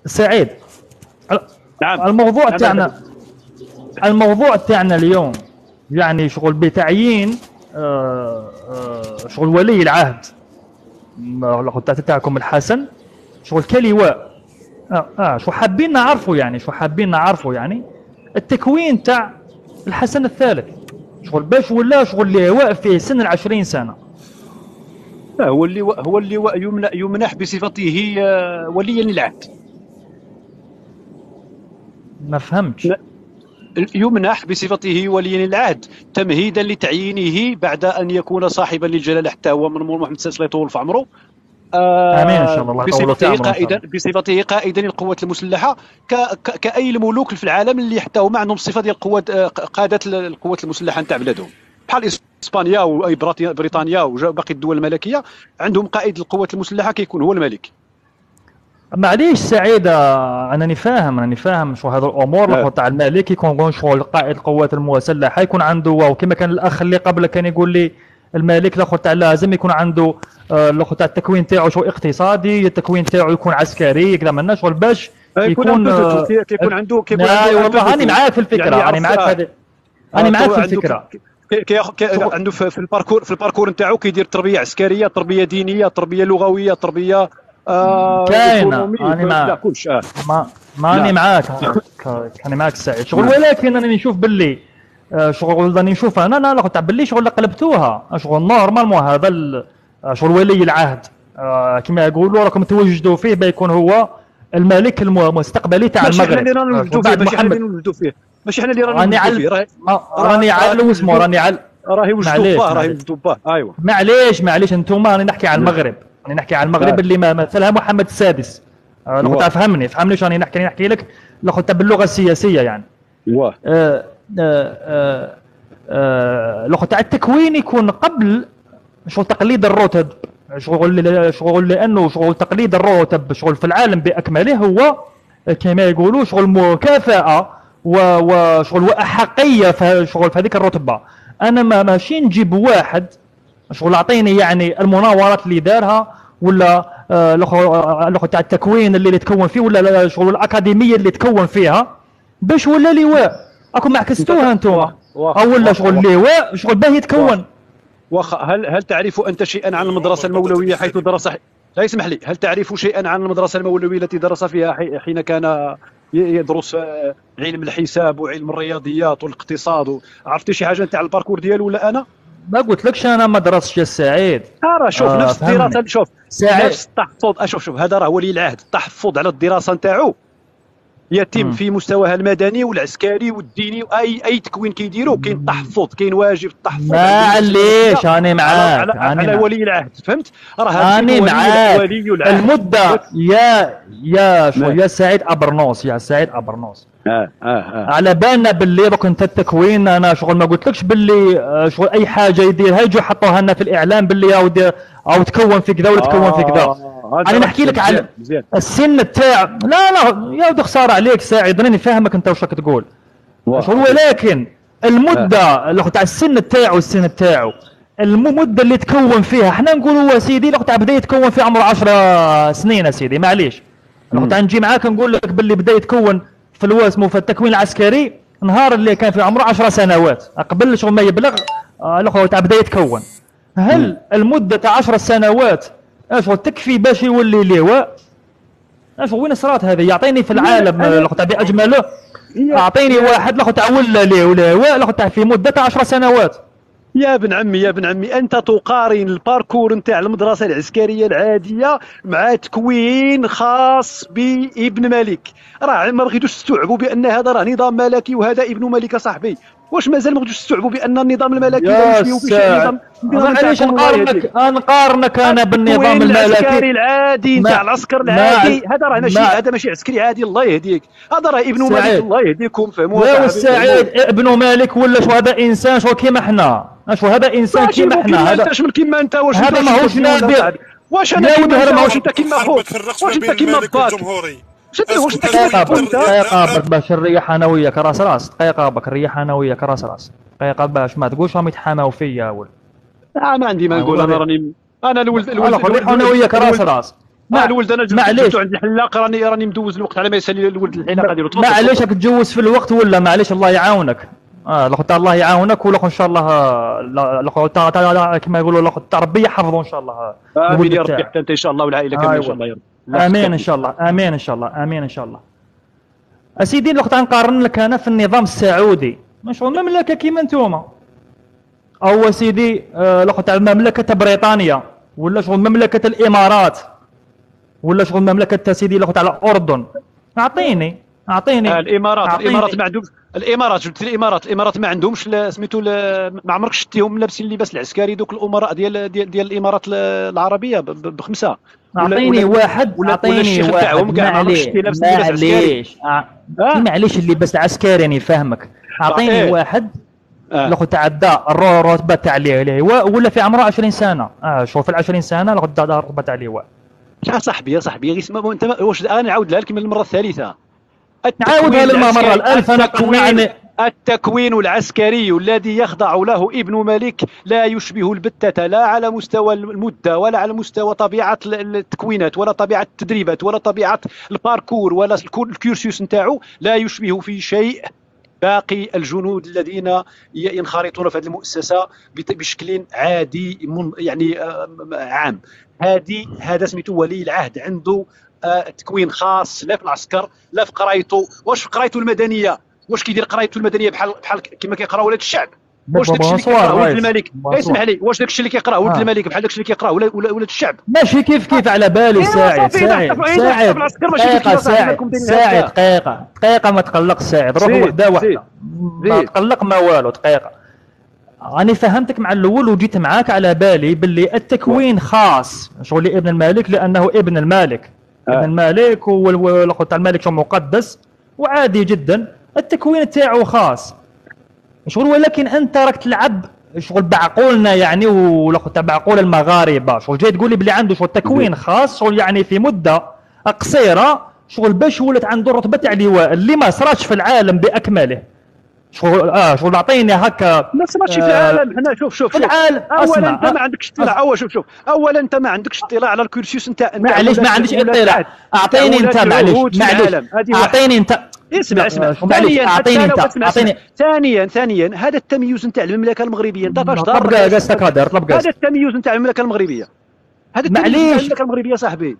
سعيد، نعم. الموضوع تاعنا اليوم يعني شغل بتعيين شغل ولي العهد تاعكم الحسن، شغل كلواء. شو حابين نعرفوا يعني التكوين تاع الحسن الثالث، شغل باش ولا شغل لواء في سن 20 سنة. هو اللواء يمنح بصفته وليا للعهد. ما فهمتش. يمنح بصفته وليا للعهد تمهيدا لتعيينه بعد ان يكون صاحبا للجلاله حتى هو من محمد السادس الله يطول في عمره. امين ان شاء الله. بصفته قائدا للقوات المسلحه كاي الملوك في العالم اللي حتى هما عندهم الصفه ديال قاده القوات المسلحه نتاع بلادهم، بحال اسبانيا وبريطانيا وباقي الدول الملكيه عندهم قائد القوات المسلحه كيكون هو الملك. معليش سعيد، انني فاهم شو هذا الامور تاع الملك يكون شغل قائد القوات المسلحه يكون عنده، وكما كان الاخ اللي قبل كان يقول لي الملك الاخر تاع لازم يكون عنده الاخر تاع التكوين تاعو شو اقتصادي، التكوين تاعو يكون عسكري كذا منا شغل باش يكون عنده والله راني معاك في الفكره، يعني راني معاك في الفكره. عنده في الباركور نتاعو كيدير تربيه عسكريه، تربيه دينيه، تربيه لغويه، تربيه كاينه. ماني معاك كاني معاك سعيد شغل، ولكن انا نشوف باللي شغل راني نشوف انا تاع باللي شغل قلبتوها شغل نورمالمون هذا شغل ولي العهد كما يقولوا راكم توجدوا فيه بيكون هو الملك المستقبلي تاع المغرب. ماشي احنا اللي نوجدوا فيه، ماشي احنا اللي راني فيه، راني على اسمه راهي وجدوا باه. ايوا معليش انتم، راني نحكي على المغرب، راني نحكي على المغرب اللي مثلها محمد السادس. لو فهمني واش راني نحكي لك باللغه السياسيه يعني. واه لو تاع التكوين يكون قبل شغل تقليد الرتب، شغل لانه شغل تقليد الرتب شغل في العالم باكمله هو كما يقولوا شغل مكافاه وشغل واحقيه في شغل في هذيك الرتبه. انا ماشي نجيب واحد شغل اعطيني يعني المناورات اللي دارها ولا الاخر تاع التكوين اللي تكون فيه ولا شغل الاكاديميه اللي تكون فيها باش ولا لواء. راكم معكستوها انتم، او ولا شغل لواء شغل باه يتكون. واخا هل تعرف انت شيئا عن المدرسه المولويه حيث درس؟ لا اسمح لي، هل تعرف شيئا عن المدرسه المولويه التي درس فيها حين كان يدرس علم الحساب وعلم الرياضيات والاقتصاد؟ عرفتي شي حاجه انت على الباركور ديالو ولا انا؟ ما قلت لكش انا ما درستش يا سعيد. راه شوف نفس الدراسه، شوف نفس التحفظ. شوف هذا راه ولي العهد، التحفظ على الدراسه نتاعو يتم في مستواها المدني والعسكري والديني، اي تكوين كيديروا كاين تحفظ، كاين واجب التحفظ. معليش راني معاك على ولي العهد، فهمت؟ راه راني معاك. المده يا سعيد ابرنوس على بالنا باللي دوك انت التكوين انا شغل ما قلتلكش باللي شغل اي حاجه يديرها يجوا يحطوها لنا في الاعلام باللي او تكون في كذا ولا تكون في كذا. انا نحكي لك على السن تاع لا يا ودي خساره عليك سعيد، راني فاهمك انت واش راك تقول شغل، ولكن المده اللي تاع السن تاعو المده اللي تكون فيها احنا نقولوا سيدي اللي تاع بدا يتكون في عمر 10 سنين يا سيدي. معليش تاع نجي معاك نقول لك باللي بدا يتكون في الواسمو في التكوين العسكري نهار اللي كان في عمره 10 سنوات قبل شغل ما يبلغ الاخر تاع بدا يتكون. هل المده تاع 10 سنوات شغل تكفي باش يولي لواء؟ شغل وين صرات هذه؟ يعطيني في العالم الاخر تاع باجمله، اعطيني واحد الاخر تاع ولا لواء الاخر تاع في مده 10 سنوات. يا ابن عمي انت تقارن الباركور نتاع المدرسه العسكريه العاديه مع تكوين خاص بابن ملك. راه ما بغيتوش تستوعبوا بان هذا راه نظام ملكي وهذا ابن ملك صاحبي. واش مازال ما بغيتوش تستوعبوا بان النظام الملكي لا يشبه معليش نقارنك انا بالنظام الملكي العسكري العادي نتاع العسكر العادي. هذا راه ماشي عسكري عادي، الله يهديك، هذا راه ابن ملك الله يهديكم. فهموا يا سعيد ابن ملك ولا شو هذا انسان شو كيما احنا، شو هذا انسان كيما احنا. هذا ماشي كيما انت، واش هذا ماهوش نبي، واش انا كيما انت كيما خوك، واش انت كيما باك واش انت دقيقه باش نريح انا وياك راس دقيقه باك نريح انا وياك راس دقيقه باش ما تقولش راهم يتحاماو فيا. ما عندي ما نقول، انا راني انا نريح انا وياك راس الولد انا جبتو عندي حلاق، راني مدوز الوقت على ما يسالي الولد الحلاقه ديالو. معليش راك تجوز في الوقت ولا معليش الله يعاونك. الاخوت الله يعاونك، ولا ان شاء الله الاخوت كما يقولوا الاخوت ربي يحفظه ان شاء الله. امين يا ربي، حتى انت ان شاء الله والعائله كامله ان شاء الله يا رب. امين ان شاء الله، امين ان شاء الله، امين ان شاء الله. اسيدي الاخوت غنقارن لك انا في النظام السعودي، شغل مملكه كيما نتوما، او سيدي الاخوت تاع مملكه بريطانيا، ولا شغل مملكه الامارات، ولا شغل مملكه سيدي الاخوت على الاردن. اعطيني الامارات ما عندهمش. جبت الامارات ما عندهمش سميتو ما عمرك شفتيهم لابسين اللباس العسكري دوك الامراء ديال الامارات العربيه بخمسه. اعطيني واحد، اعطيني واحد معليش اللباس العسكري راني فاهمك. اعطيني واحد الاخو تعدى الرتبه تاع اللواء ولا في عمره 20 سنه. شوف في 20 سنه الاخو تعدى الرتبه تاع اللواء. يا صاحبي انت واش انا نعاود لك للمره الثالثه، نعاودها للمره الالف. انا التكوين العسكري الذي يخضع له ابن مالك لا يشبه البتة، لا على مستوى المدة ولا على مستوى طبيعة التكوينات ولا طبيعة التدريبات ولا طبيعة الباركور ولا الكورسيوس نتاعو، لا يشبه في شيء باقي الجنود الذين ينخرطون في هذه المؤسسة بشكل عادي يعني عام. هذا سميتو ولي العهد عنده تكوين خاص، لا في العسكر لا في قرايته. واش في قرايته المدنيه واش كيدير قرايته المدنيه بحال كما كيقرا ولاد الشعب؟ واش داكشي اللي كيقراه ولد الملك اسمح لي، واش داكشي اللي كيقراه ولد الملك بحال داكشي اللي كيقراه ولاد الشعب؟ ماشي كيف على بالي. ساعد دقيقه ما تقلقش ساعد، روح وحده ما تقلق ما والو. دقيقه راني فهمتك مع الاول وجيت معاك على بالي باللي التكوين خاص شغل ابن الملك لانه ابن الملك. ابن الملك والاخو تاع الملك مقدس وعادي جدا، التكوين تاعو خاص شغل. ولكن انت راك تلعب شغل بعقولنا يعني، ولا تاع بعقول المغاربه شغل. جاي تقول لي بلي عنده شغل تكوين خاص شغل يعني في مده قصيره شغل باش ولات عنده الرتبه تاع اللواء اللي ما صراتش في العالم باكمله شغل. شغل اعطيني هكا ما صراتش في العالم. حنا شوف العالم. اولا انت ما عندكش اطلاع. شوف اولا انت ما عندكش اطلاع على الكورسيوس نتاع معليش ما عنديش اطلاع. اعطيني انت معليش اعطيني انت. اسمع ثانيا هذا التمييز نتاع المملكه المغربيه انت فاش ضارب هذا التمييز نتاع المملكه المغربيه. هذا التمييز نتاع المملكه المغربيه صاحبي.